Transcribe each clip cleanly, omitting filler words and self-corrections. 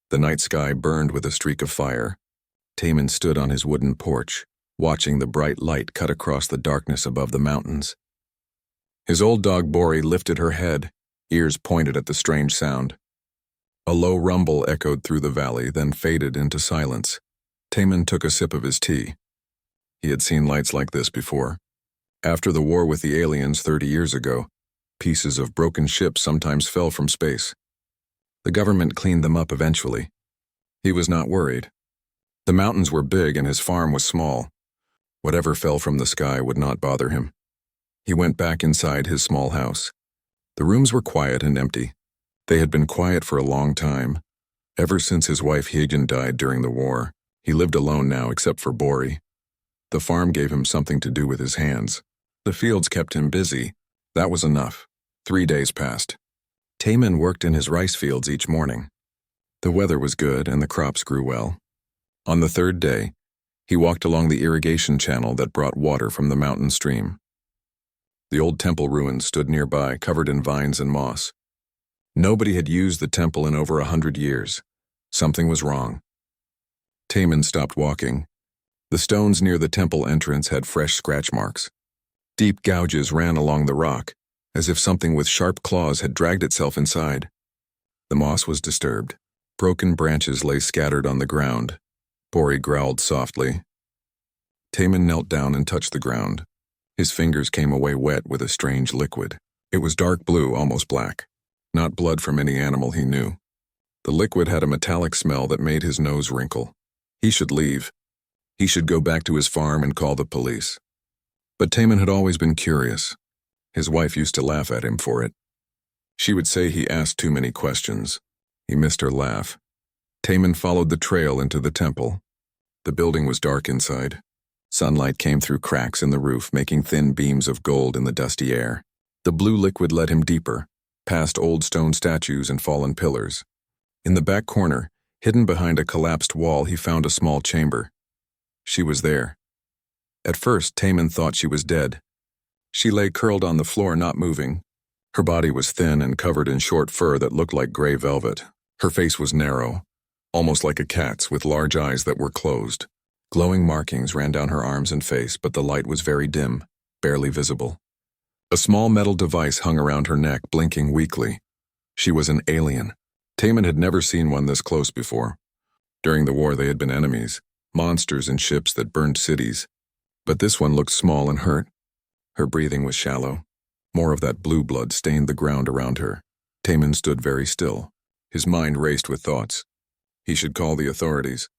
The night sky burned with a streak of fire. Taman stood on his wooden porch, watching the bright light cut across the darkness above the mountains. His old dog Bori lifted her head, ears pointed at the strange sound. A low rumble echoed through the valley, then faded into silence. Taman took a sip of his tea. He had seen lights like this before. After the war with the aliens 30 years ago, pieces of broken ships sometimes fell from space. The government cleaned them up eventually. He was not worried. The mountains were big and his farm was small. Whatever fell from the sky would not bother him. He went back inside his small house. The rooms were quiet and empty. They had been quiet for a long time. Ever since his wife Hagen died during the war, he lived alone now except for Bori. The farm gave him something to do with his hands. The fields kept him busy. That was enough. 3 days passed. Taman worked in his rice fields each morning. The weather was good and the crops grew well. On the 3rd day, he walked along the irrigation channel that brought water from the mountain stream. The old temple ruins stood nearby, covered in vines and moss. Nobody had used the temple in over 100 years. Something was wrong. Taman stopped walking. The stones near the temple entrance had fresh scratch marks. Deep gouges ran along the rock, as if something with sharp claws had dragged itself inside. The moss was disturbed. Broken branches lay scattered on the ground. Bori growled softly. Taman knelt down and touched the ground. His fingers came away wet with a strange liquid. It was dark blue, almost black. Not blood from any animal he knew. The liquid had a metallic smell that made his nose wrinkle. He should leave. He should go back to his farm and call the police. But Taman had always been curious. His wife used to laugh at him for it. She would say he asked too many questions. He missed her laugh. Taman followed the trail into the temple. The building was dark inside. Sunlight came through cracks in the roof, making thin beams of gold in the dusty air. The blue liquid led him deeper, past old stone statues and fallen pillars. In the back corner, hidden behind a collapsed wall, he found a small chamber. She was there. At first, Taman thought she was dead. She lay curled on the floor, not moving. Her body was thin and covered in short fur that looked like gray velvet. Her face was narrow, almost like a cat's, with large eyes that were closed. Glowing markings ran down her arms and face, but the light was very dim, barely visible. A small metal device hung around her neck, blinking weakly. She was an alien. Taman had never seen one this close before. During the war, they had been enemies, monsters in ships that burned cities. But this one looked small and hurt. Her breathing was shallow. More of that blue blood stained the ground around her. Taman stood very still. His mind raced with thoughts. He should call the authorities.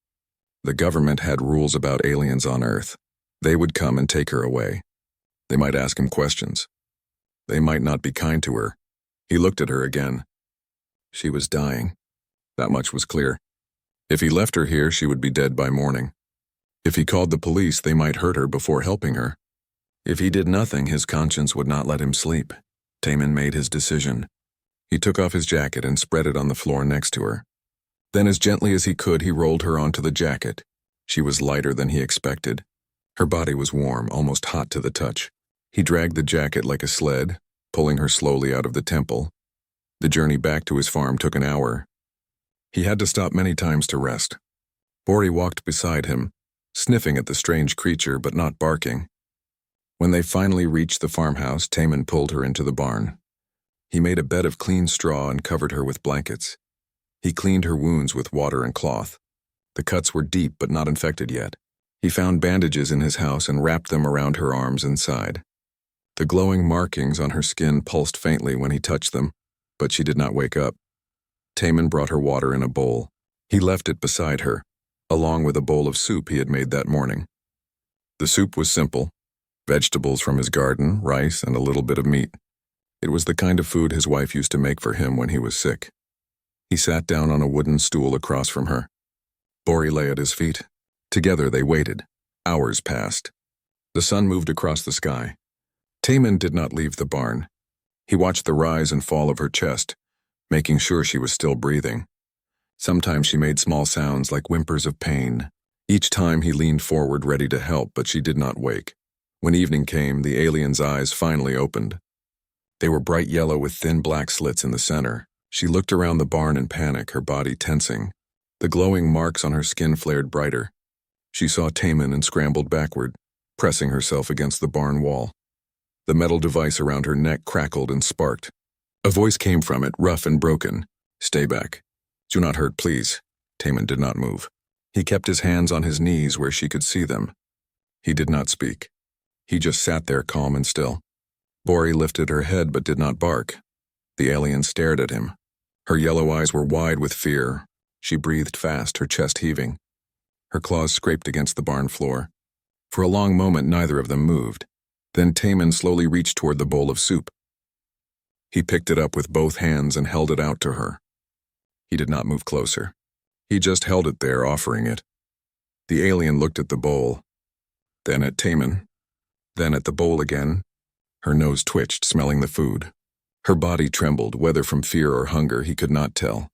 The government had rules about aliens on Earth. They would come and take her away. They might ask him questions. They might not be kind to her. He looked at her again. She was dying. That much was clear. If he left her here, she would be dead by morning. If he called the police, they might hurt her before helping her. If he did nothing, his conscience would not let him sleep. Taman made his decision. He took off his jacket and spread it on the floor next to her. Then, as gently as he could, he rolled her onto the jacket. She was lighter than he expected. Her body was warm, almost hot to the touch. He dragged the jacket like a sled, pulling her slowly out of the temple. The journey back to his farm took an hour. He had to stop many times to rest. Bori walked beside him, sniffing at the strange creature but not barking. When they finally reached the farmhouse, Taman pulled her into the barn. He made a bed of clean straw and covered her with blankets. He cleaned her wounds with water and cloth. The cuts were deep but not infected yet. He found bandages in his house and wrapped them around her arms and side. The glowing markings on her skin pulsed faintly when he touched them, but she did not wake up. Taman brought her water in a bowl. He left it beside her, along with a bowl of soup he had made that morning. The soup was simple: vegetables from his garden, rice, and a little bit of meat. It was the kind of food his wife used to make for him when he was sick. He sat down on a wooden stool across from her. Bori lay at his feet. Together they waited. Hours passed. The sun moved across the sky. Taman did not leave the barn. He watched the rise and fall of her chest, making sure she was still breathing. Sometimes she made small sounds like whimpers of pain. Each time he leaned forward ready to help, but she did not wake. When evening came, the alien's eyes finally opened. They were bright yellow with thin black slits in the center. She looked around the barn in panic, her body tensing. The glowing marks on her skin flared brighter. She saw Taman and scrambled backward, pressing herself against the barn wall. The metal device around her neck crackled and sparked. A voice came from it, rough and broken. "Stay back. Do not hurt, please." Taman did not move. He kept his hands on his knees where she could see them. He did not speak. He just sat there calm and still. Bori lifted her head but did not bark. The alien stared at him. Her yellow eyes were wide with fear. She breathed fast, her chest heaving. Her claws scraped against the barn floor. For a long moment, neither of them moved. Then Taman slowly reached toward the bowl of soup. He picked it up with both hands and held it out to her. He did not move closer. He just held it there, offering it. The alien looked at the bowl, then at Taman, then at the bowl again. Her nose twitched, smelling the food. Her body trembled, whether from fear or hunger, he could not tell.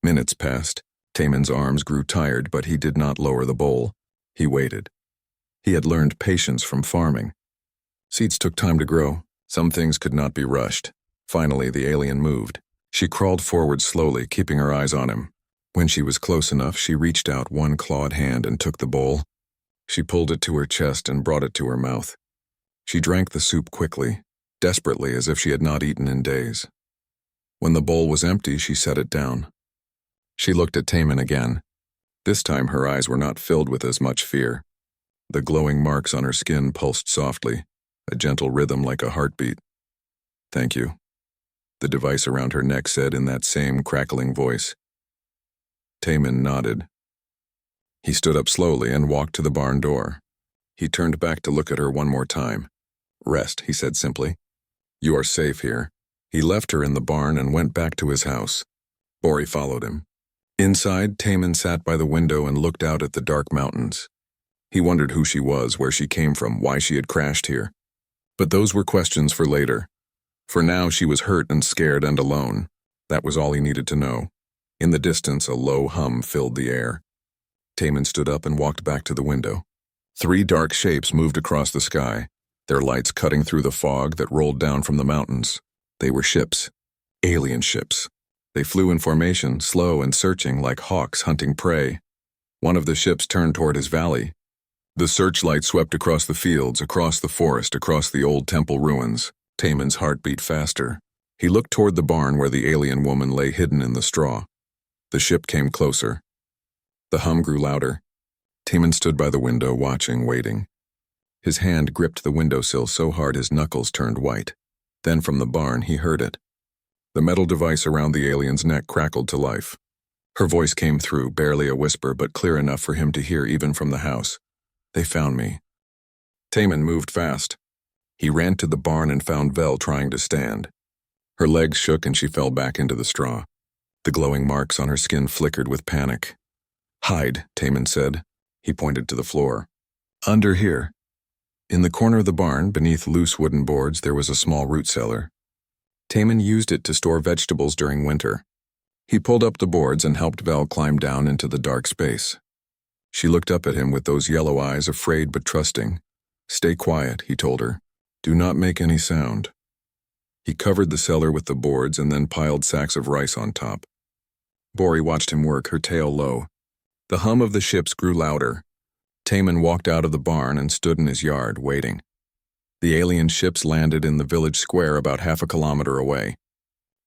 Minutes passed. Taman's arms grew tired, but he did not lower the bowl. He waited. He had learned patience from farming. Seeds took time to grow. Some things could not be rushed. Finally, the alien moved. She crawled forward slowly, keeping her eyes on him. When she was close enough, she reached out one clawed hand and took the bowl. She pulled it to her chest and brought it to her mouth. She drank the soup quickly, desperately, as if she had not eaten in days. When the bowl was empty, she set it down. She looked at Taman again. This time her eyes were not filled with as much fear. The glowing marks on her skin pulsed softly, a gentle rhythm like a heartbeat. "Thank you," the device around her neck said in that same crackling voice. Taman nodded. He stood up slowly and walked to the barn door. He turned back to look at her one more time. "Rest," he said simply. "You are safe here." He left her in the barn and went back to his house. Bori followed him. Inside, Taman sat by the window and looked out at the dark mountains. He wondered who she was, where she came from, why she had crashed here. But those were questions for later. For now, she was hurt and scared and alone. That was all he needed to know. In the distance, a low hum filled the air. Taman stood up and walked back to the window. 3 dark shapes moved across the sky, their lights cutting through the fog that rolled down from the mountains. They were ships. Alien ships. They flew in formation, slow and searching like hawks hunting prey. One of the ships turned toward his valley. The searchlight swept across the fields, across the forest, across the old temple ruins. Taman's heart beat faster. He looked toward the barn where the alien woman lay hidden in the straw. The ship came closer. The hum grew louder. Taman stood by the window, watching, waiting. His hand gripped the windowsill so hard his knuckles turned white. Then from the barn he heard it. The metal device around the alien's neck crackled to life. Her voice came through, barely a whisper, but clear enough for him to hear even from the house. "They found me." Taman moved fast. He ran to the barn and found Vel trying to stand. Her legs shook and she fell back into the straw. The glowing marks on her skin flickered with panic. "Hide," Taman said. He pointed to the floor. "Under here." In the corner of the barn, beneath loose wooden boards, there was a small root cellar. Taman used it to store vegetables during winter. He pulled up the boards and helped Vel climb down into the dark space. She looked up at him with those yellow eyes, afraid but trusting. "Stay quiet," he told her. "Do not make any sound." He covered the cellar with the boards and then piled sacks of rice on top. Bori watched him work, her tail low. The hum of the ships grew louder. Taman walked out of the barn and stood in his yard, waiting. The alien ships landed in the village square about half a kilometer away.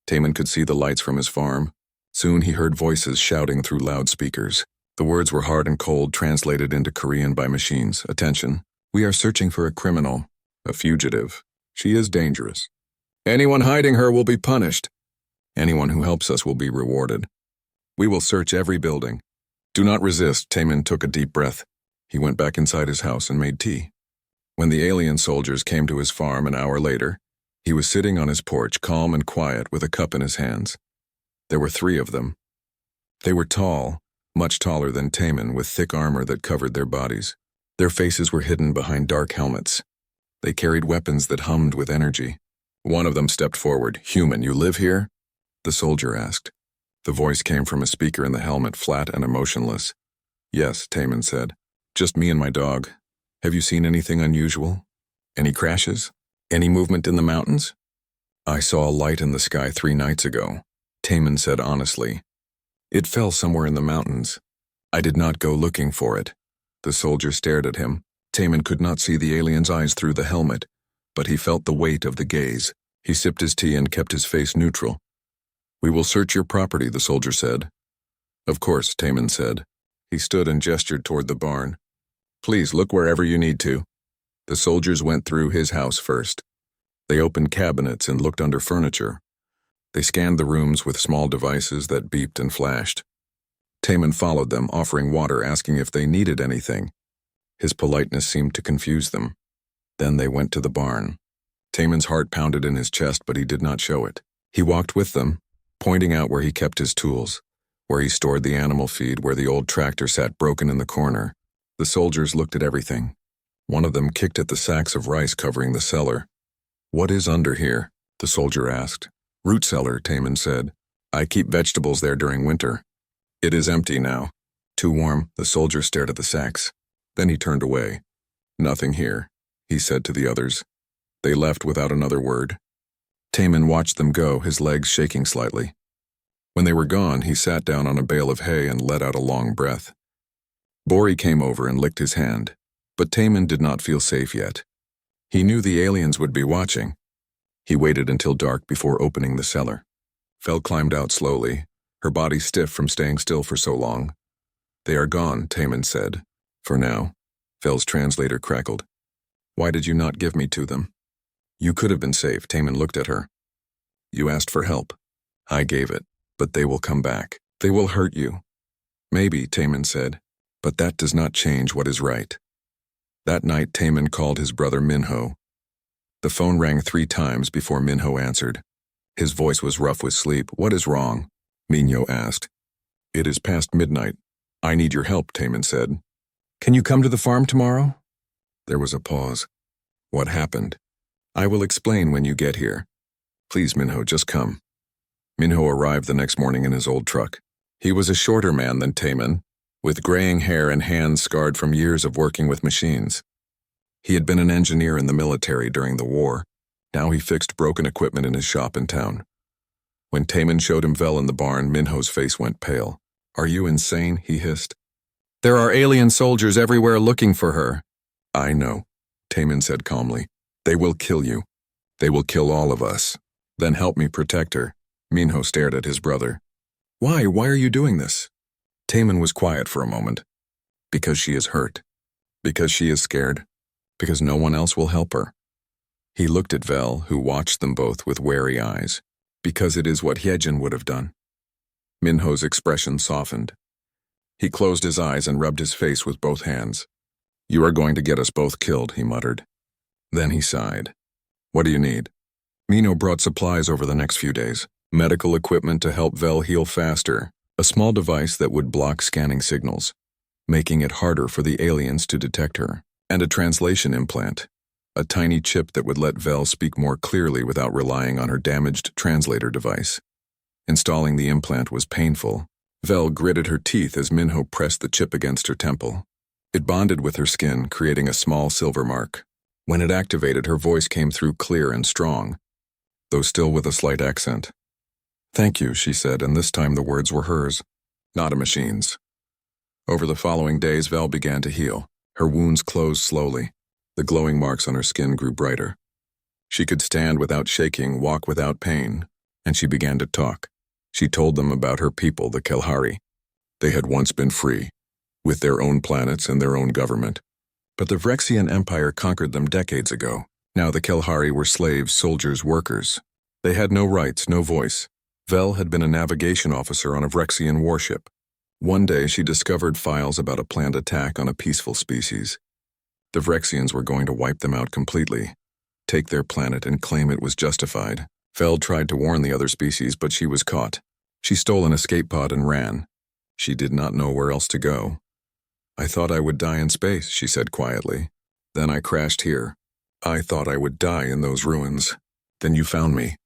Taman could see the lights from his farm. Soon he heard voices shouting through loudspeakers. The words were hard and cold, translated into Korean by machines. "Attention. We are searching for a criminal, a fugitive. She is dangerous. Anyone hiding her will be punished. Anyone who helps us will be rewarded. We will search every building. Do not resist." Taman took a deep breath. He went back inside his house and made tea. When the alien soldiers came to his farm an hour later, he was sitting on his porch, calm and quiet, with a cup in his hands. There were 3 of them. They were tall, much taller than Taman, with thick armor that covered their bodies. Their faces were hidden behind dark helmets. They carried weapons that hummed with energy. One of them stepped forward. "Human, you live here?" the soldier asked. The voice came from a speaker in the helmet, flat and emotionless. "Yes," Taman said. "Just me and my dog. Have you seen anything unusual? Any crashes? Any movement in the mountains?" "I saw a light in the sky 3 nights ago," Taman said honestly. It fell somewhere in the mountains. I did not go looking for it. The soldier stared at him. Taman could not see the alien's eyes through the helmet, but he felt the weight of the gaze. He sipped his tea and kept his face neutral. "We will search your property," the soldier said. "Of course," Taman said. He stood and gestured toward the barn. "Please look wherever you need to." The soldiers went through his house first. They opened cabinets and looked under furniture. They scanned the rooms with small devices that beeped and flashed. Taman followed them, offering water, asking if they needed anything. His politeness seemed to confuse them. Then they went to the barn. Taman's heart pounded in his chest, but he did not show it. He walked with them, pointing out where he kept his tools, where he stored the animal feed, where the old tractor sat broken in the corner. The soldiers looked at everything. One of them kicked at the sacks of rice covering the cellar. "What is under here?" the soldier asked. "Root cellar," Taman said. "I keep vegetables there during winter." "It is empty now." "Too warm." The soldier stared at the sacks. Then he turned away. "Nothing here," he said to the others. They left without another word. Taman watched them go, his legs shaking slightly. When they were gone, he sat down on a bale of hay and let out a long breath. Bori came over and licked his hand, but Taman did not feel safe yet. He knew the aliens would be watching. He waited until dark before opening the cellar. Fel climbed out slowly, her body stiff from staying still for so long. "They are gone," Taman said. "For now." Fel's translator crackled. "Why did you not give me to them?" "You could have been safe," Taman looked at her. "You asked for help. I gave it, but they will come back. They will hurt you." "Maybe," Taman said, "but that does not change what is right." That night, Taman called his brother Minho. The phone rang 3 times before Minho answered. His voice was rough with sleep. "What is wrong?" Minho asked. "It is past midnight. I need your help," Taman said. "Can you come to the farm tomorrow?" There was a pause. "What happened?" "I will explain when you get here." "Please, Minho, just come." Minho arrived the next morning in his old truck. He was a shorter man than Taman, with graying hair and hands scarred from years of working with machines. He had been an engineer in the military during the war. Now he fixed broken equipment in his shop in town. When Taman showed him Vel in the barn, Minho's face went pale. "Are you insane?" he hissed. "There are alien soldiers everywhere looking for her." "I know," Taman said calmly. "They will kill you. They will kill all of us. Then help me protect her." Minho stared at his brother. "Why? Why are you doing this?" Taman was quiet for a moment. "Because she is hurt. Because she is scared. Because no one else will help her." He looked at Vel, who watched them both with wary eyes. "Because it is what Hyejin would have done." Minho's expression softened. He closed his eyes and rubbed his face with both hands. "You are going to get us both killed," he muttered. Then he sighed. "What do you need?" Minho brought supplies over the next few days. Medical equipment to help Vel heal faster, a small device that would block scanning signals, making it harder for the aliens to detect her, and a translation implant, a tiny chip that would let Vel speak more clearly without relying on her damaged translator device. Installing the implant was painful. Vel gritted her teeth as Minho pressed the chip against her temple. It bonded with her skin, creating a small silver mark. When it activated, her voice came through clear and strong, though still with a slight accent. "Thank you," she said, and this time the words were hers, not a machine's. Over the following days, Vel began to heal. Her wounds closed slowly. The glowing marks on her skin grew brighter. She could stand without shaking, walk without pain, and she began to talk. She told them about her people, the Kelhari. They had once been free, with their own planets and their own government. But the Vrexian Empire conquered them decades ago. Now the Kelhari were slaves, soldiers, workers. They had no rights, no voice. Vel had been a navigation officer on a Vrexian warship. One day she discovered files about a planned attack on a peaceful species. The Vrexians were going to wipe them out completely, take their planet and claim it was justified. Vel tried to warn the other species, but she was caught. She stole an escape pod and ran. She did not know where else to go. "I thought I would die in space," she said quietly. "Then I crashed here. I thought I would die in those ruins. Then you found me."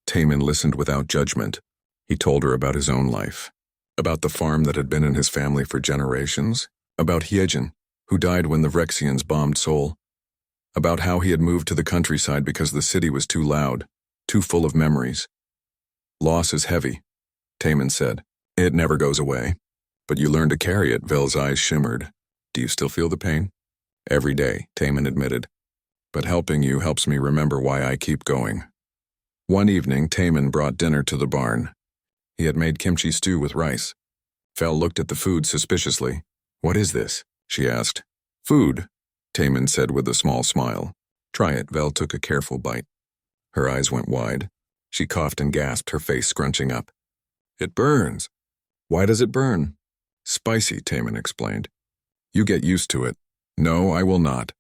Taman listened without judgment. He told her about his own life, about the farm that had been in his family for generations, about Hyejin, who died when the Vrexians bombed Seoul, about how he had moved to the countryside because the city was too loud, too full of memories. "Loss is heavy," Taman said. It never goes away. But you learn to carry it, Vel's eyes shimmered. Do you still feel the pain? Every day, Taman admitted. But helping you helps me remember why I keep going. One evening, Taman brought dinner to the barn. He had made kimchi stew with rice. Vel looked at the food suspiciously. What is this? She asked. Food, Taman said with a small smile. Try it. Vel took a careful bite. Her eyes went wide. She coughed and gasped, her face scrunching up. It burns. Why does it burn? Spicy, Taman explained. You get used to it. No, I will not,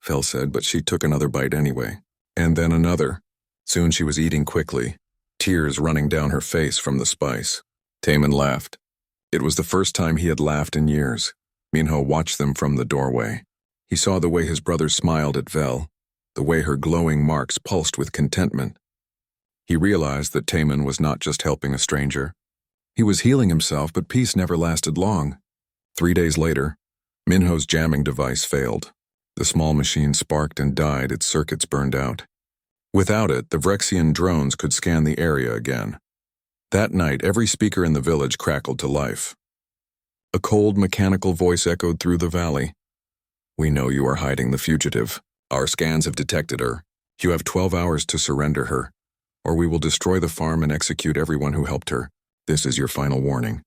Vel said, but she took another bite anyway. And then another. Soon she was eating quickly, tears running down her face from the spice. Taman laughed. It was the first time he had laughed in years. Minho watched them from the doorway. He saw the way his brother smiled at Vel, the way her glowing marks pulsed with contentment. He realized that Taman was not just helping a stranger. He was healing himself, but peace never lasted long. 3 days later, Minho's jamming device failed. The small machine sparked and died, its circuits burned out. Without it, the Vrexian drones could scan the area again. That night, every speaker in the village crackled to life. A cold, mechanical voice echoed through the valley. We know you are hiding the fugitive. Our scans have detected her. You have 12 hours to surrender her, or we will destroy the farm and execute everyone who helped her. This is your final warning.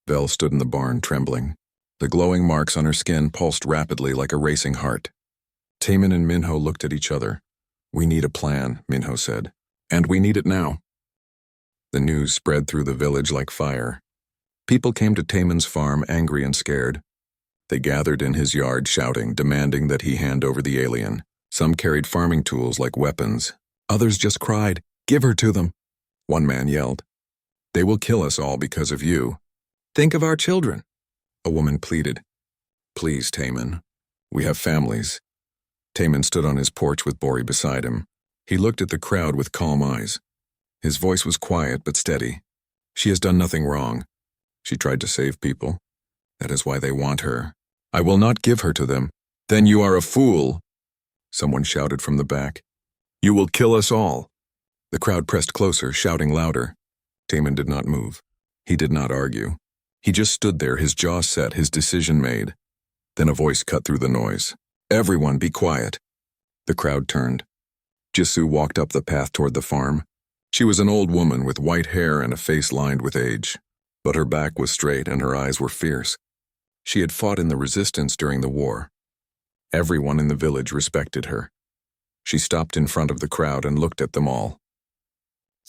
Vel stood in the barn, trembling. The glowing marks on her skin pulsed rapidly like a racing heart. Taman and Minho looked at each other. We need a plan, Minho said. And we need it now. The news spread through the village like fire. People came to Taman's farm angry and scared. They gathered in his yard shouting, demanding that he hand over the alien. Some carried farming tools like weapons. Others just cried, "Give her to them." One man yelled, "They will kill us all because of you. Think of our children." A woman pleaded, "Please, Taman. We have families." Taman stood on his porch with Bori beside him. He looked at the crowd with calm eyes. His voice was quiet but steady. She has done nothing wrong. She tried to save people. That is why they want her. I will not give her to them. Then you are a fool, someone shouted from the back. You will kill us all. The crowd pressed closer, shouting louder. Taman did not move. He did not argue. He just stood there, his jaw set, his decision made. Then a voice cut through the noise. Everyone be quiet. The crowd turned. Jisoo walked up the path toward the farm. She was an old woman with white hair and a face lined with age. But her back was straight and her eyes were fierce. She had fought in the resistance during the war. Everyone in the village respected her. She stopped in front of the crowd and looked at them all.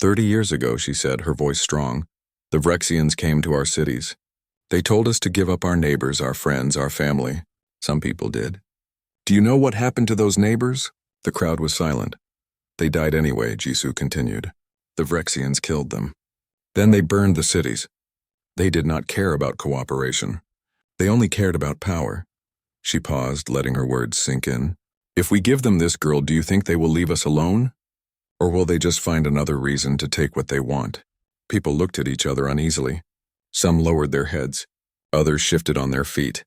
30 years ago, she said, her voice strong, the Vrexians came to our cities. They told us to give up our neighbors, our friends, our family. Some people did. Do you know what happened to those neighbors? The crowd was silent. They died anyway, Jisoo continued. The Vrexians killed them. Then they burned the cities. They did not care about cooperation. They only cared about power. She paused, letting her words sink in. If we give them this girl, do you think they will leave us alone? Or will they just find another reason to take what they want? People looked at each other uneasily. Some lowered their heads. Others shifted on their feet.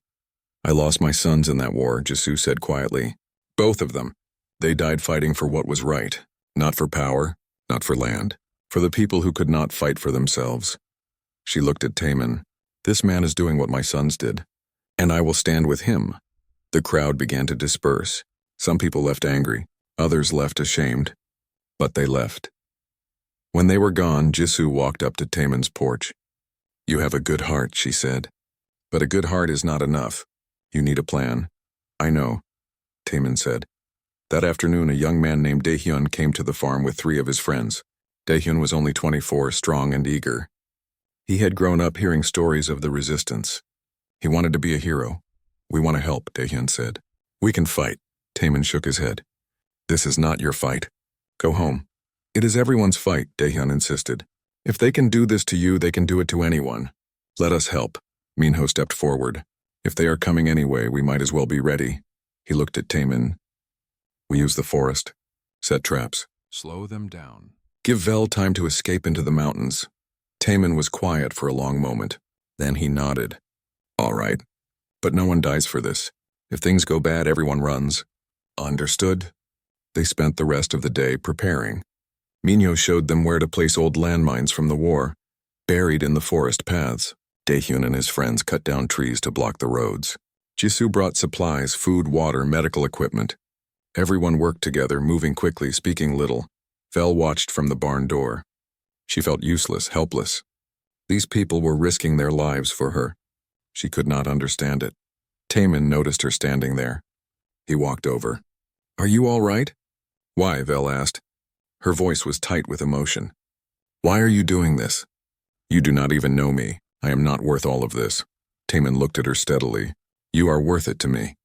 I lost my sons in that war, Jisoo said quietly. Both of them. They died fighting for what was right. Not for power, not for land. For the people who could not fight for themselves. She looked at Taman. This man is doing what my sons did. And I will stand with him. The crowd began to disperse. Some people left angry. Others left ashamed. But they left. When they were gone, Jisoo walked up to Taman's porch. You have a good heart, she said. But a good heart is not enough. You need a plan. I know, Taman said. That afternoon, a young man named Daehyun came to the farm with 3 of his friends. Daehyun was only 24, strong and eager. He had grown up hearing stories of the resistance. He wanted to be a hero. We want to help, Daehyun said. We can fight. Taman shook his head. This is not your fight. Go home. It is everyone's fight, Daehyun insisted. If they can do this to you, they can do it to anyone. Let us help. Minho stepped forward. If they are coming anyway, we might as well be ready. He looked at Taman. We use the forest. Set traps. Slow them down. Give Vel time to escape into the mountains. Taman was quiet for a long moment. Then he nodded. All right. But no one dies for this. If things go bad, everyone runs. Understood. They spent the rest of the day preparing. Minho showed them where to place old landmines from the war. Buried in the forest paths, Daehyun and his friends cut down trees to block the roads. Jisoo brought supplies, food, water, medical equipment. Everyone worked together, moving quickly, speaking little. Vel watched from the barn door. She felt useless, helpless. These people were risking their lives for her. She could not understand it. Taemin noticed her standing there. He walked over. "Are you all right?" "Why?" Vel asked. Her voice was tight with emotion. "Why are you doing this?" "You do not even know me. I am not worth all of this." Taemin looked at her steadily. "You are worth it to me."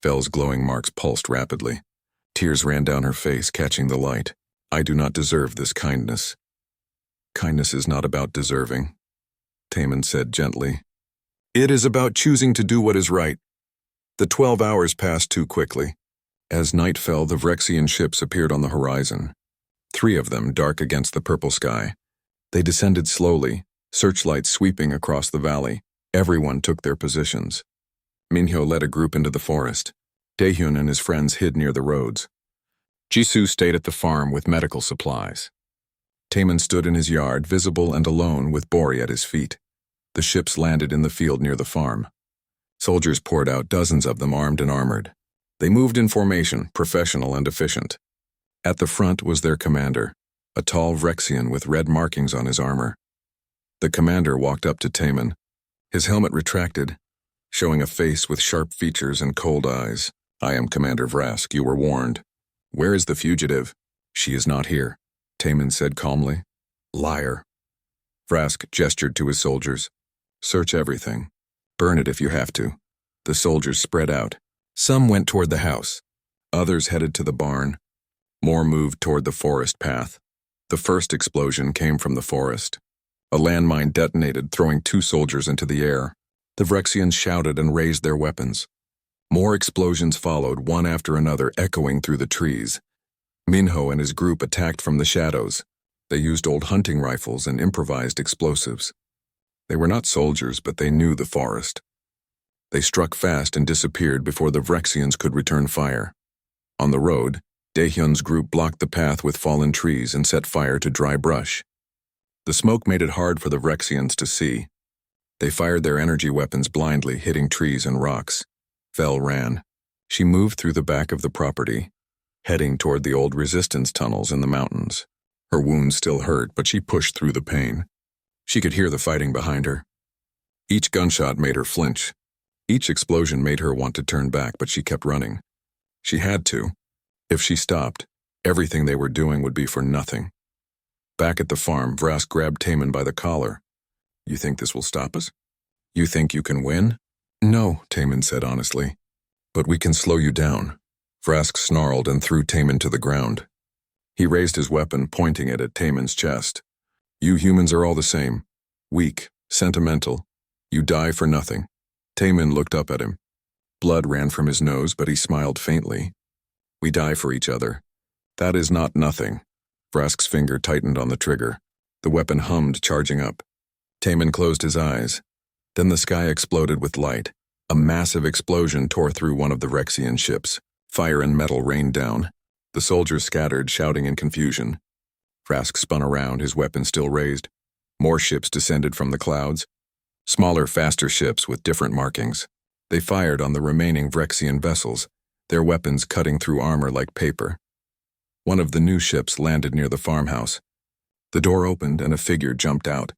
Vel's glowing marks pulsed rapidly. Tears ran down her face, catching the light. "I do not deserve this kindness." "Kindness is not about deserving," Taemin said gently. "It is about choosing to do what is right." The 12 hours passed too quickly. As night fell, the Vrexian ships appeared on the horizon. 3 of them, dark against the purple sky. They descended slowly, searchlights sweeping across the valley. Everyone took their positions. Minhyo led a group into the forest. Daehyun and his friends hid near the roads. Jisoo stayed at the farm with medical supplies. Taemin stood in his yard, visible and alone, with Bori at his feet. The ships landed in the field near the farm. Soldiers poured out, dozens of them armed and armored. They moved in formation, professional and efficient. At the front was their commander, a tall Vrexian with red markings on his armor. The commander walked up to Taemin. His helmet retracted, showing a face with sharp features and cold eyes. "I am Commander Vrask, you were warned." "Where is the fugitive?" "She is not here," Taemin said calmly. "Liar." Vrask gestured to his soldiers. "Search everything. Burn it if you have to." The soldiers spread out. Some went toward the house. Others headed to the barn. More moved toward the forest path. The first explosion came from the forest. A landmine detonated, throwing 2 soldiers into the air. The Vrexians shouted and raised their weapons. More explosions followed, one after another, echoing through the trees. Minho and his group attacked from the shadows. They used old hunting rifles and improvised explosives. They were not soldiers, but they knew the forest. They struck fast and disappeared before the Vrexians could return fire. On the road, Daehyun's group blocked the path with fallen trees and set fire to dry brush. The smoke made it hard for the Vrexians to see. They fired their energy weapons blindly, hitting trees and rocks. Vel ran. She moved through the back of the property, heading toward the old resistance tunnels in the mountains. Her wounds still hurt, but she pushed through the pain. She could hear the fighting behind her. Each gunshot made her flinch. Each explosion made her want to turn back, but she kept running. She had to. If she stopped, everything they were doing would be for nothing. Back at the farm, Vrask grabbed Taemin by the collar. "You think this will stop us? You think you can win?" "No," Taemin said honestly. "But we can slow you down." Vrask snarled and threw Taemin to the ground. He raised his weapon, pointing it at Taemin's chest. "You humans are all the same. Weak, sentimental. You die for nothing." Taemin looked up at him. Blood ran from his nose, but he smiled faintly. "We die for each other. That is not nothing." Vrask's finger tightened on the trigger. The weapon hummed, charging up. Taemin closed his eyes. Then the sky exploded with light. A massive explosion tore through one of the Vrexian ships. Fire and metal rained down. The soldiers scattered, shouting in confusion. Vrask spun around, his weapon still raised. More ships descended from the clouds. Smaller, faster ships with different markings. They fired on the remaining Vrexian vessels, their weapons cutting through armor like paper. One of the new ships landed near the farmhouse. The door opened and a figure jumped out.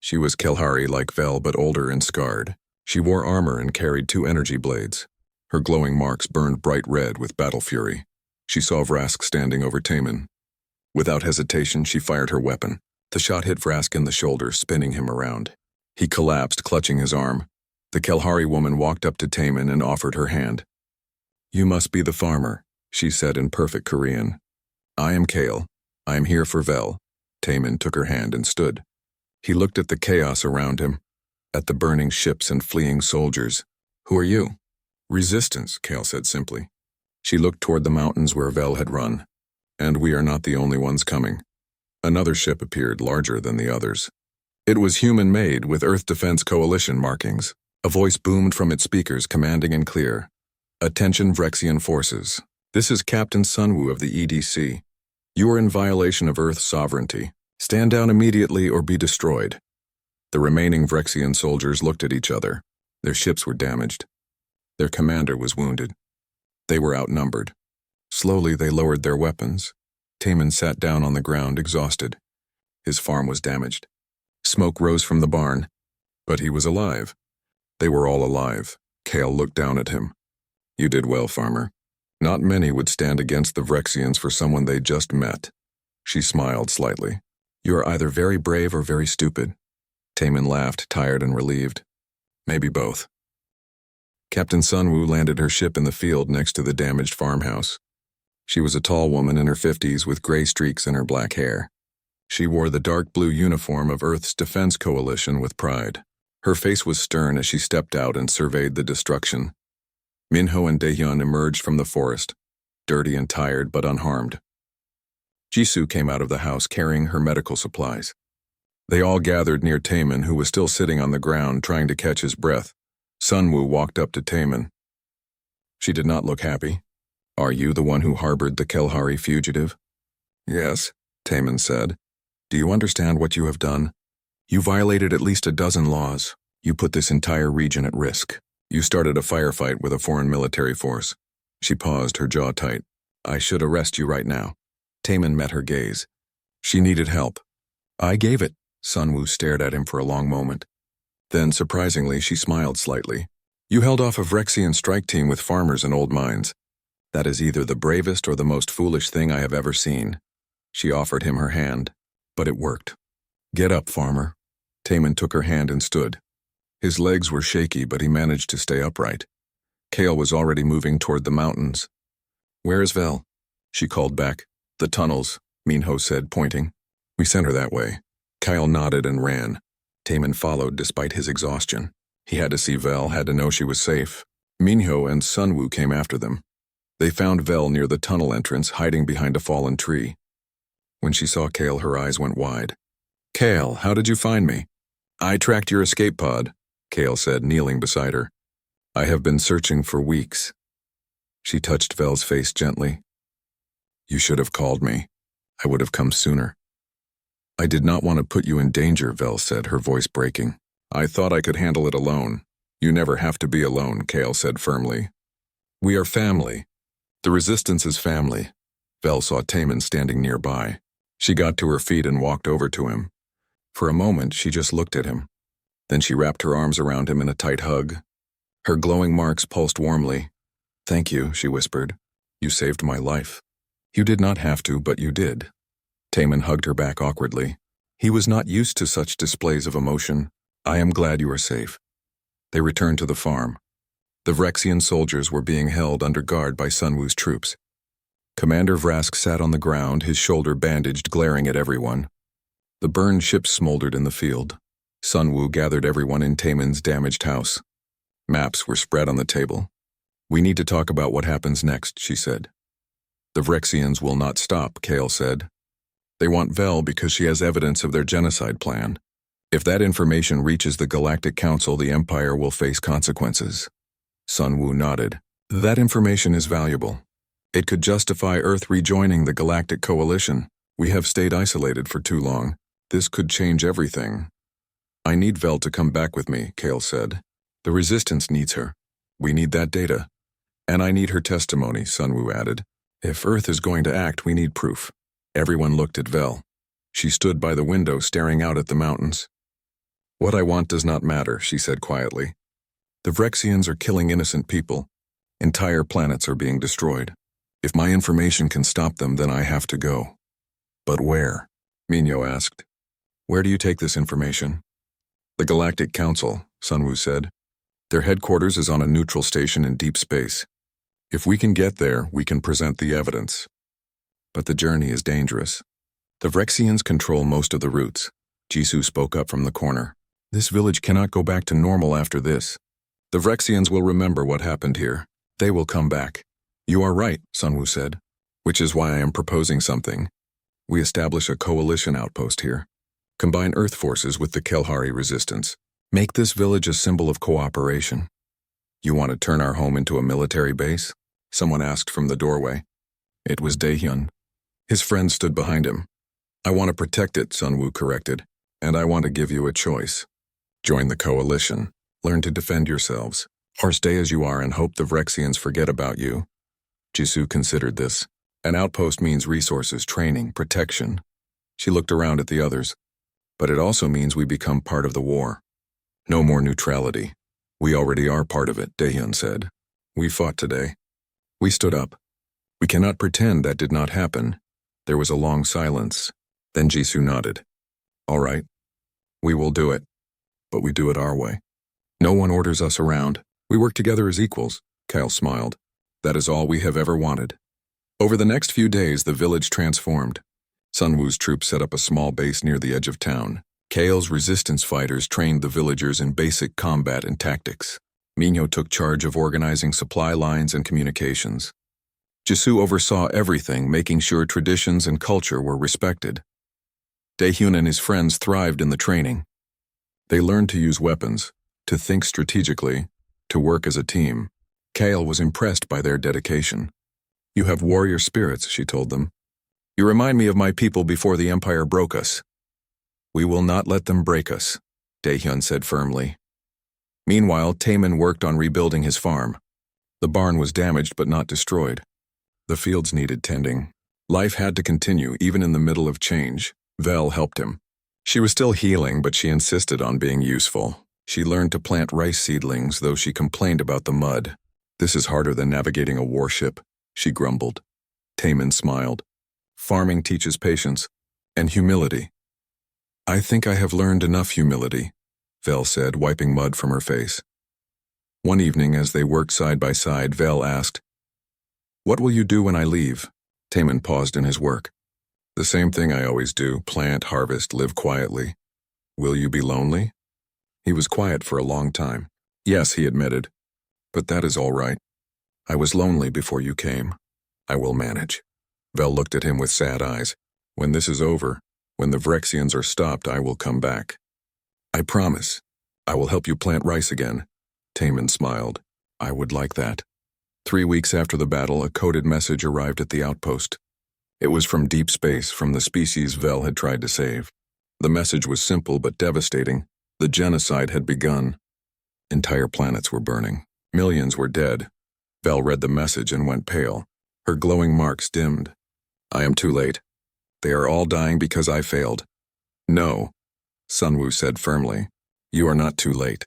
She was Kelhari like Vel, but older and scarred. She wore armor and carried 2 energy blades. Her glowing marks burned bright red with battle fury. She saw Vrask standing over Taemin. Without hesitation, she fired her weapon. The shot hit Vrask in the shoulder, spinning him around. He collapsed, clutching his arm. The Kelhari woman walked up to Taemin and offered her hand. "You must be the farmer," she said in perfect Korean. "I am Kale. I am here for Vel." Taemin took her hand and stood. He looked at the chaos around him, at the burning ships and fleeing soldiers. "Who are you?" "Resistance," Kale said simply. She looked toward the mountains where Vel had run. "And we are not the only ones coming." Another ship appeared, larger than the others. It was human-made, with Earth Defense Coalition markings. A voice boomed from its speakers, commanding and clear. "Attention Vrexian forces. This is Captain Sunwoo of the EDC. You are in violation of Earth's sovereignty. Stand down immediately or be destroyed." The remaining Vrexian soldiers looked at each other. Their ships were damaged. Their commander was wounded. They were outnumbered. Slowly they lowered their weapons. Taman sat down on the ground, exhausted. His farm was damaged. Smoke rose from the barn, but he was alive. They were all alive. Kale looked down at him. You did well, farmer. Not many would stand against the Vrexians for someone they just met. She smiled slightly. You are either very brave or very stupid. Taman laughed, tired and relieved. Maybe both. Captain Sunwoo landed her ship in the field next to the damaged farmhouse. She was a tall woman in her 50s with gray streaks in her black hair. She wore the dark blue uniform of Earth's Defense Coalition with pride. Her face was stern as she stepped out and surveyed the destruction. Minho and Daehyun emerged from the forest, dirty and tired but unharmed. Jisoo came out of the house carrying her medical supplies. They all gathered near Taman, who was still sitting on the ground trying to catch his breath. Sunwoo walked up to Taman. She did not look happy. Are you the one who harbored the Kelhari fugitive? Yes, Taman said. Do you understand what you have done? You violated at least a dozen laws. You put this entire region at risk. You started a firefight with a foreign military force. She paused, her jaw tight. I should arrest you right now. Taman met her gaze. She needed help. I gave it. Sunwoo stared at him for a long moment. Then, surprisingly, she smiled slightly. You held off a Vrexian strike team with farmers and old mines. That is either the bravest or the most foolish thing I have ever seen. She offered him her hand, but it worked. Get up, farmer. Taman took her hand and stood. His legs were shaky, but he managed to stay upright. Kale was already moving toward the mountains. Where is Vel? She called back. The tunnels, Minho said, pointing. We sent her that way. Kyle nodded and ran. Taman followed despite his exhaustion. He had to see Vel, had to know she was safe. Minho and Sunwoo came after them. They found Vel near the tunnel entrance, hiding behind a fallen tree. When she saw Kale, her eyes went wide. Kale, how did you find me? I tracked your escape pod, Kale said, kneeling beside her. I have been searching for weeks. She touched Vel's face gently. You should have called me. I would have come sooner. I did not want to put you in danger, Vel said, her voice breaking. I thought I could handle it alone. You never have to be alone, Kale said firmly. We are family. The Resistance is family. Vel saw Taman standing nearby. She got to her feet and walked over to him. For a moment, she just looked at him. Then she wrapped her arms around him in a tight hug. Her glowing marks pulsed warmly. Thank you, she whispered. You saved my life. You did not have to, but you did. Taman hugged her back awkwardly. He was not used to such displays of emotion. I am glad you are safe. They returned to the farm. The Vrexian soldiers were being held under guard by Sunwoo's troops. Commander Vrask sat on the ground, his shoulder bandaged, glaring at everyone. The burned ships smoldered in the field. Sunwoo gathered everyone in Taman's damaged house. Maps were spread on the table. We need to talk about what happens next, she said. The Vrexians will not stop, Kale said. They want Vel because she has evidence of their genocide plan. If that information reaches the Galactic Council, the Empire will face consequences. Sunwoo nodded. That information is valuable. It could justify Earth rejoining the Galactic Coalition. We have stayed isolated for too long. This could change everything. I need Vel to come back with me, Kale said. The Resistance needs her. We need that data. And I need her testimony, Sunwoo added. If Earth is going to act, we need proof. Everyone looked at Vel. She stood by the window staring out at the mountains. What I want does not matter, she said quietly. The Vrexians are killing innocent people. Entire planets are being destroyed. If my information can stop them, then I have to go. But where? Minho asked. Where do you take this information? The Galactic Council, Sunwoo said. Their headquarters is on a neutral station in deep space. If we can get there, we can present the evidence. But the journey is dangerous. The Vrexians control most of the routes. Jisoo spoke up from the corner. This village cannot go back to normal after this. The Vrexians will remember what happened here. They will come back. You are right, Sunwoo said, which is why I am proposing something. We establish a coalition outpost here. Combine Earth forces with the Kelhari resistance. Make this village a symbol of cooperation. You want to turn our home into a military base? Someone asked from the doorway. It was Daehyun. His friend stood behind him. I want to protect it, Sunwoo corrected, and I want to give you a choice. Join the coalition. Learn to defend yourselves. Or stay as you are and hope the Vrexians forget about you. Jisoo considered this. An outpost means resources, training, protection. She looked around at the others. But it also means we become part of the war. No more neutrality. We already are part of it, Daehyun said. We fought today. We stood up. We cannot pretend that did not happen. There was a long silence. Then Jisoo nodded. All right. We will do it. But we do it our way. No one orders us around. We work together as equals, Kyle smiled. That is all we have ever wanted. Over the next few days, the village transformed. Sunwoo's troops set up a small base near the edge of town. Kale's resistance fighters trained the villagers in basic combat and tactics. Minho took charge of organizing supply lines and communications. Jisoo oversaw everything, making sure traditions and culture were respected. Daehyun and his friends thrived in the training. They learned to use weapons, to think strategically, to work as a team. Kale was impressed by their dedication. You have warrior spirits, she told them. You remind me of my people before the Empire broke us. We will not let them break us, Daehyun said firmly. Meanwhile, Taemin worked on rebuilding his farm. The barn was damaged but not destroyed. The fields needed tending. Life had to continue even in the middle of change. Vel helped him. She was still healing, but she insisted on being useful. She learned to plant rice seedlings, though she complained about the mud. This is harder than navigating a warship, she grumbled. Taemin smiled. Farming teaches patience and humility. I think I have learned enough humility, Vel said, wiping mud from her face. One evening, as they worked side by side, Vel asked, What will you do when I leave? Taemin paused in his work. The same thing I always do, plant, harvest, live quietly. Will you be lonely? He was quiet for a long time. Yes, he admitted. But that is all right. I was lonely before you came. I will manage. Vel looked at him with sad eyes. When this is over, when the Vrexians are stopped, I will come back. I promise. I will help you plant rice again. Taemin smiled. I would like that. 3 weeks after the battle, a coded message arrived at the outpost. It was from deep space, from the species Vel had tried to save. The message was simple but devastating. The genocide had begun. Entire planets were burning. Millions were dead. Vel read the message and went pale. Her glowing marks dimmed. I am too late. They are all dying because I failed. No, Sunwoo said firmly. You are not too late.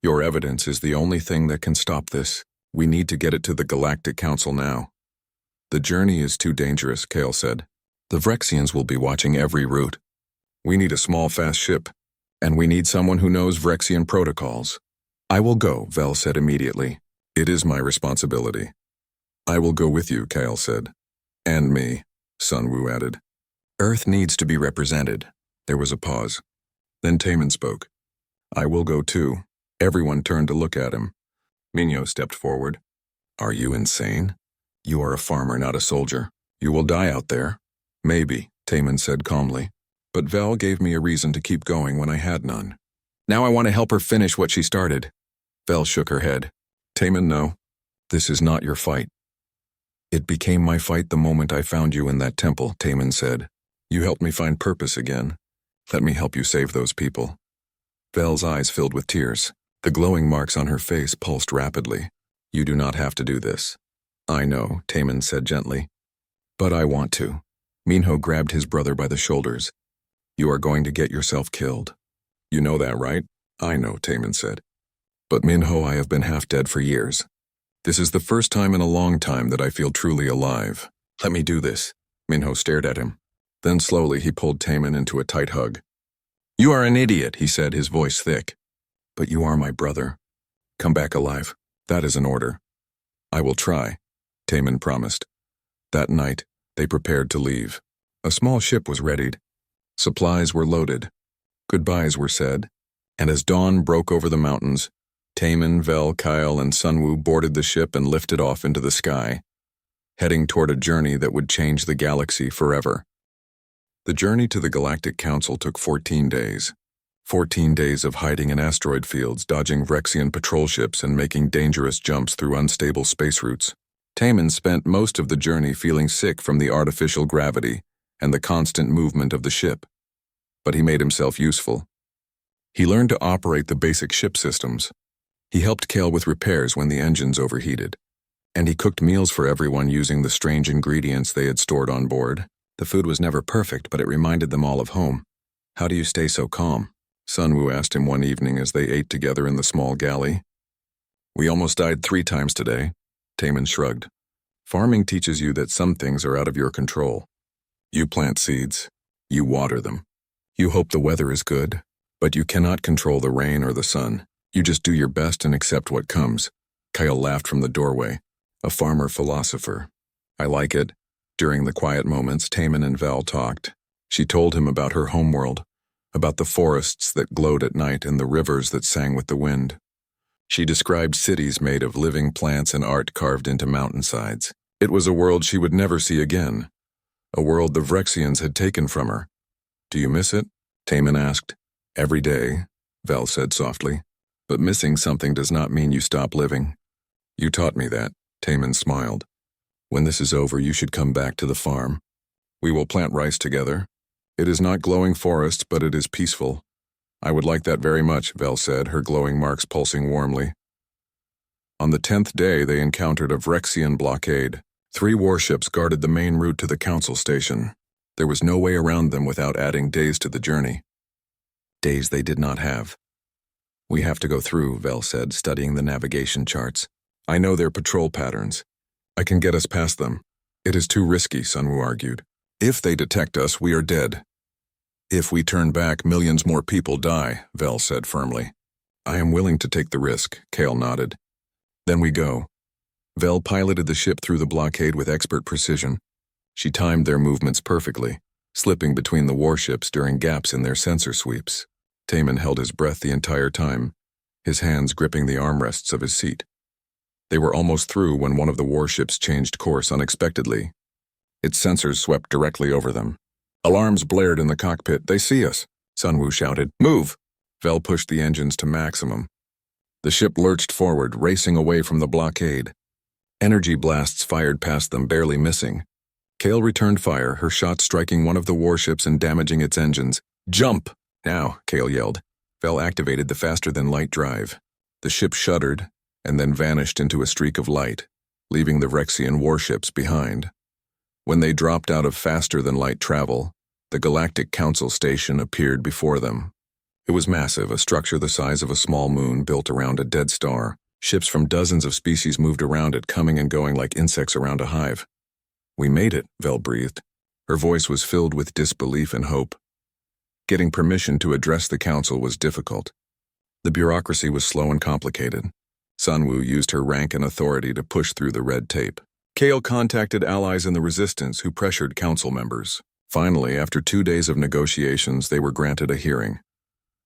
Your evidence is the only thing that can stop this. We need to get it to the Galactic Council now. The journey is too dangerous, Kale said. The Vrexians will be watching every route. We need a small, fast ship, and we need someone who knows Vrexian protocols. I will go, Vel said immediately. It is my responsibility. I will go with you, Kale said. And me, Sunwoo added. Earth needs to be represented. There was a pause. Then Taemin spoke. I will go too. Everyone turned to look at him. Minho stepped forward. Are you insane? You are a farmer, not a soldier. You will die out there. Maybe, Taemin said calmly. But Vel gave me a reason to keep going when I had none. Now I want to help her finish what she started. Vel shook her head. Taemin, no. This is not your fight. It became my fight the moment I found you in that temple, Taemin said. You helped me find purpose again. Let me help you save those people. Vel's eyes filled with tears. The glowing marks on her face pulsed rapidly. You do not have to do this. I know, Taemin said gently. But I want to. Minho grabbed his brother by the shoulders. You are going to get yourself killed. You know that, right? I know, Taemin said. But Minho, I have been half dead for years. This is the first time in a long time that I feel truly alive. Let me do this. Minho stared at him. Then slowly he pulled Taemin into a tight hug. You are an idiot, he said, his voice thick. But you are my brother. Come back alive. That is an order. I will try, Taemin promised. That night, they prepared to leave. A small ship was readied. Supplies were loaded. Goodbyes were said. And as dawn broke over the mountains, Taemin, Vel, Kyle, and Sunwoo boarded the ship and lifted off into the sky, heading toward a journey that would change the galaxy forever. The journey to the Galactic Council took 14 days. 14 days of hiding in asteroid fields, dodging Vrexian patrol ships, and making dangerous jumps through unstable space routes. Taemin spent most of the journey feeling sick from the artificial gravity and the constant movement of the ship. But he made himself useful. He learned to operate the basic ship systems. He helped Kale with repairs when the engines overheated. And he cooked meals for everyone using the strange ingredients they had stored on board. The food was never perfect, but it reminded them all of home. "How do you stay so calm?" Sunwoo asked him one evening as they ate together in the small galley. "We almost died 3 times today," Taemin shrugged. "Farming teaches you that some things are out of your control. You plant seeds. You water them. You hope the weather is good, but you cannot control the rain or the sun. You just do your best and accept what comes." Kyle laughed from the doorway. A farmer philosopher. "I like it." During the quiet moments, Taemin and Vel talked. She told him about her homeworld, about the forests that glowed at night and the rivers that sang with the wind. She described cities made of living plants and art carved into mountainsides. It was a world she would never see again, a world the Vrexians had taken from her. "Do you miss it?" Taemin asked. "Every day," Vel said softly. "But missing something does not mean you stop living." "You taught me that," Taemin smiled. "When this is over, you should come back to the farm. We will plant rice together. It is not glowing forest, but it is peaceful." "I would like that very much," Vel said, her glowing marks pulsing warmly. On the 10th day, they encountered a Vrexian blockade. 3 warships guarded the main route to the council station. There was no way around them without adding days to the journey. Days they did not have. "We have to go through," Vel said, studying the navigation charts. "I know their patrol patterns. I can get us past them." "It is too risky," Sunwoo argued. "If they detect us, we are dead. If we turn back, millions more people die," Vel said firmly. "I am willing to take the risk," Kale nodded. "Then we go." Vel piloted the ship through the blockade with expert precision. She timed their movements perfectly, slipping between the warships during gaps in their sensor sweeps. Taemin held his breath the entire time, his hands gripping the armrests of his seat. They were almost through when one of the warships changed course unexpectedly. Its sensors swept directly over them. Alarms blared in the cockpit. "They see us," Sunwoo shouted. "Move!" Vel pushed the engines to maximum. The ship lurched forward, racing away from the blockade. Energy blasts fired past them, barely missing. Kale returned fire, her shot striking one of the warships and damaging its engines. "Jump! Now!" Kale yelled. Vel activated the faster-than-light drive. The ship shuddered, and then vanished into a streak of light, leaving the Vrexian warships behind. When they dropped out of faster-than-light travel, the Galactic Council Station appeared before them. It was massive, a structure the size of a small moon built around a dead star. Ships from dozens of species moved around it, coming and going like insects around a hive. "We made it," Vel breathed. Her voice was filled with disbelief and hope. Getting permission to address the council was difficult. The bureaucracy was slow and complicated. Sunwoo used her rank and authority to push through the red tape. Kale contacted allies in the resistance who pressured council members. Finally, after 2 days of negotiations, they were granted a hearing.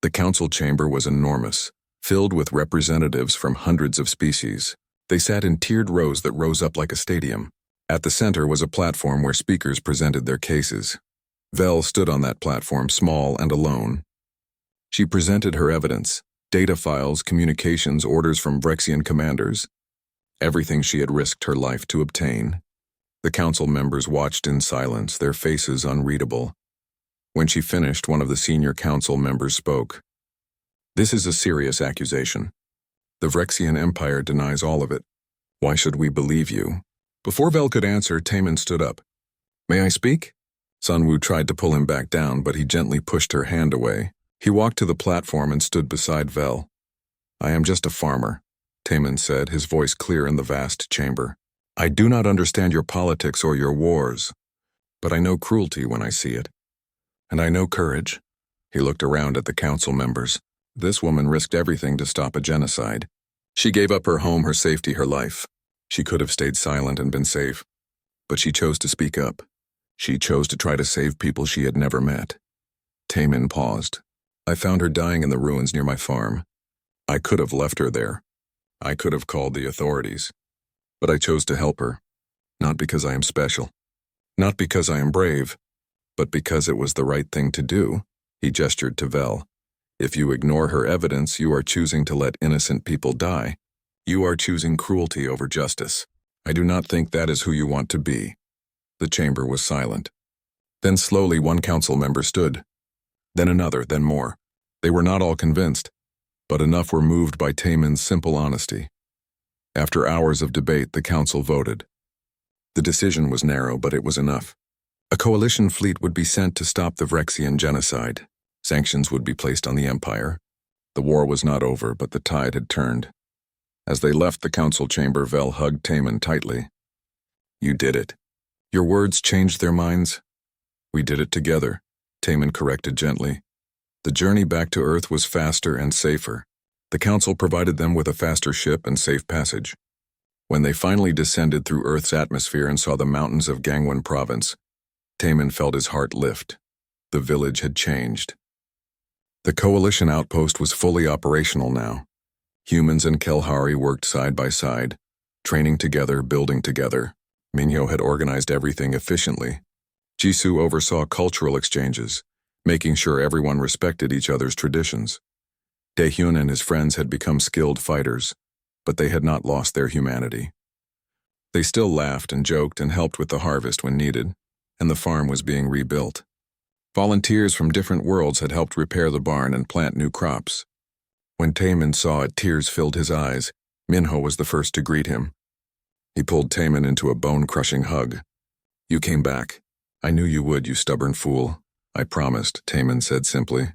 The council chamber was enormous, filled with representatives from hundreds of species. They sat in tiered rows that rose up like a stadium. At the center was a platform where speakers presented their cases. Vel stood on that platform, small and alone. She presented her evidence, data files, communications, orders from Vrexian commanders, everything she had risked her life to obtain. The council members watched in silence, their faces unreadable. When she finished, one of the senior council members spoke. "This is a serious accusation. The Vrexian Empire denies all of it. Why should we believe you?" Before Vel could answer, Taemin stood up. "May I speak?" Sunwoo tried to pull him back down, but he gently pushed her hand away. He walked to the platform and stood beside Vel. "I am just a farmer," Taemin said, his voice clear in the vast chamber. "I do not understand your politics or your wars, but I know cruelty when I see it. And I know courage." He looked around at the council members. This woman risked everything to stop a genocide. She gave up her home, her safety, her life. She could have stayed silent and been safe, but she chose to speak up. She chose to try to save people she had never met. Taemin paused. "I found her dying in the ruins near my farm. I could have left her there. I could have called the authorities. But I chose to help her, not because I am special, not because I am brave, but because it was the right thing to do." He gestured to Vel. "If you ignore her evidence, you are choosing to let innocent people die. You are choosing cruelty over justice. I do not think that is who you want to be." The chamber was silent. Then slowly one council member stood. Then another, then more. They were not all convinced, but enough were moved by Taemin's simple honesty. After hours of debate, the council voted. The decision was narrow, but it was enough. A coalition fleet would be sent to stop the Vrexian genocide. Sanctions would be placed on the Empire. The war was not over, but the tide had turned. As they left the council chamber, Vel hugged Taemin tightly. "You did it. Your words changed their minds." "We did it together," Taemin corrected gently. The journey back to Earth was faster and safer. The council provided them with a faster ship and safe passage. When they finally descended through Earth's atmosphere and saw the mountains of Gangwon Province, Taemin felt his heart lift. The village had changed. The coalition outpost was fully operational now. Humans and Kelhari worked side by side, training together, building together. Minho had organized everything efficiently. Jisoo oversaw cultural exchanges, making sure everyone respected each other's traditions. Daehyun and his friends had become skilled fighters, but they had not lost their humanity. They still laughed and joked and helped with the harvest when needed, and the farm was being rebuilt. Volunteers from different worlds had helped repair the barn and plant new crops. When Taemin saw it, tears filled his eyes. Minho was the first to greet him. He pulled Taemin into a bone-crushing hug. "You came back. I knew you would, you stubborn fool. I promised," Taemin said simply.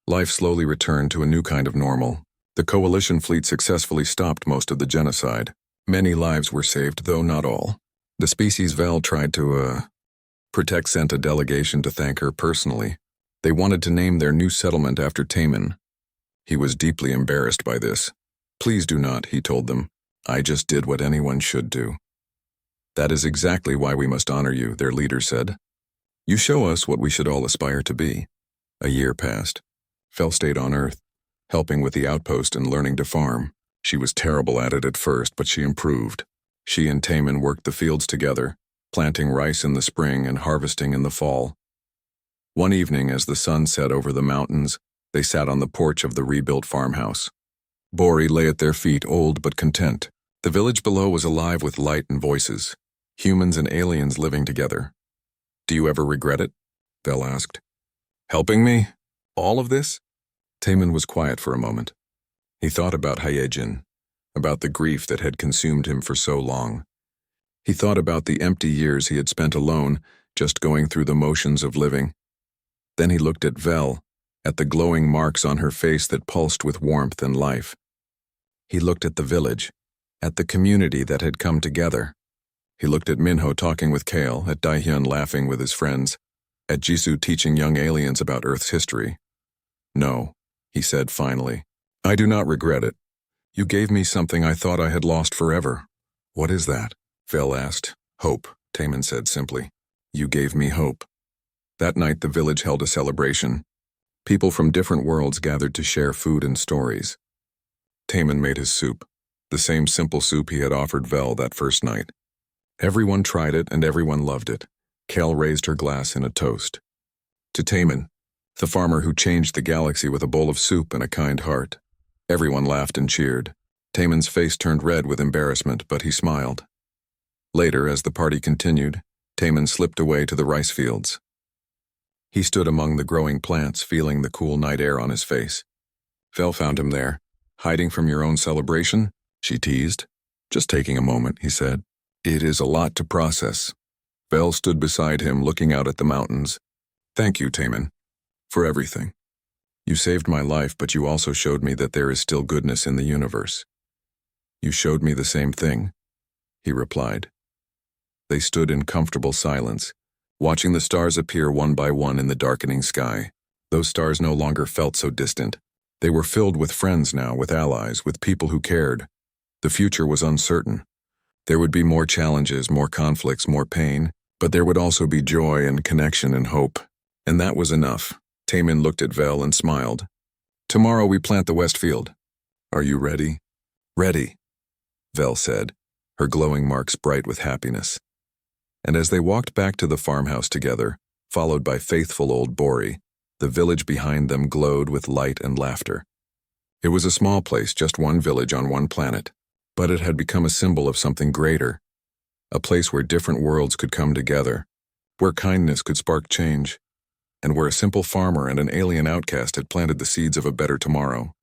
Life slowly returned to a new kind of normal. The coalition fleet successfully stopped most of the genocide. Many lives were saved, though not all. The species Vel tried to, protect sent a delegation to thank her personally. They wanted to name their new settlement after Taemin. He was deeply embarrassed by this. "Please do not," he told them. "I just did what anyone should do." "That is exactly why we must honor you," their leader said. "You show us what we should all aspire to be." A year passed. Vel stayed on Earth, helping with the outpost and learning to farm. She was terrible at it at first, but she improved. She and Taemin worked the fields together, planting rice in the spring and harvesting in the fall. One evening, as the sun set over the mountains, they sat on the porch of the rebuilt farmhouse. Bori lay at their feet, old but content. The village below was alive with light and voices, humans and aliens living together. "Do you ever regret it?" Vel asked. "Helping me? All of this?" Taemin was quiet for a moment. He thought about Hyejin, about the grief that had consumed him for so long. He thought about the empty years he had spent alone, just going through the motions of living. Then he looked at Vel, at the glowing marks on her face that pulsed with warmth and life. He looked at the village, at the community that had come together. He looked at Minho talking with Kale, at Daehyun laughing with his friends, at Jisoo teaching young aliens about Earth's history. "No," he said finally. "I do not regret it. You gave me something I thought I had lost forever." "What is that?" Vel asked. "Hope," Taemin said simply. "You gave me hope." That night the village held a celebration. People from different worlds gathered to share food and stories. Taemin made his soup, the same simple soup he had offered Vel that first night. Everyone tried it and everyone loved it. Kel raised her glass in a toast. To Taemin, the farmer who changed the galaxy with a bowl of soup and a kind heart. Everyone laughed and cheered. Taemin's face turned red with embarrassment, but he smiled. Later, as the party continued, Taemin slipped away to the rice fields. He stood among the growing plants, feeling the cool night air on his face. Vel found him there. "Hiding from your own celebration?" she teased. "Just taking a moment," he said. "It is a lot to process." Vel stood beside him, looking out at the mountains. "Thank you, Taemin, for everything. You saved my life, but you also showed me that there is still goodness in the universe." "You showed me the same thing," he replied. They stood in comfortable silence, watching the stars appear one by one in the darkening sky. Those stars no longer felt so distant. They were filled with friends now, with allies, with people who cared. The future was uncertain. There would be more challenges, more conflicts, more pain, but there would also be joy and connection and hope. And that was enough. Taemin looked at Vel and smiled. "Tomorrow we plant the West Field. Are you ready?" "Ready," Vel said, her glowing marks bright with happiness. And as they walked back to the farmhouse together, followed by faithful old Bori, the village behind them glowed with light and laughter. It was a small place, just one village on one planet, but it had become a symbol of something greater, a place where different worlds could come together, where kindness could spark change, and where a simple farmer and an alien outcast had planted the seeds of a better tomorrow.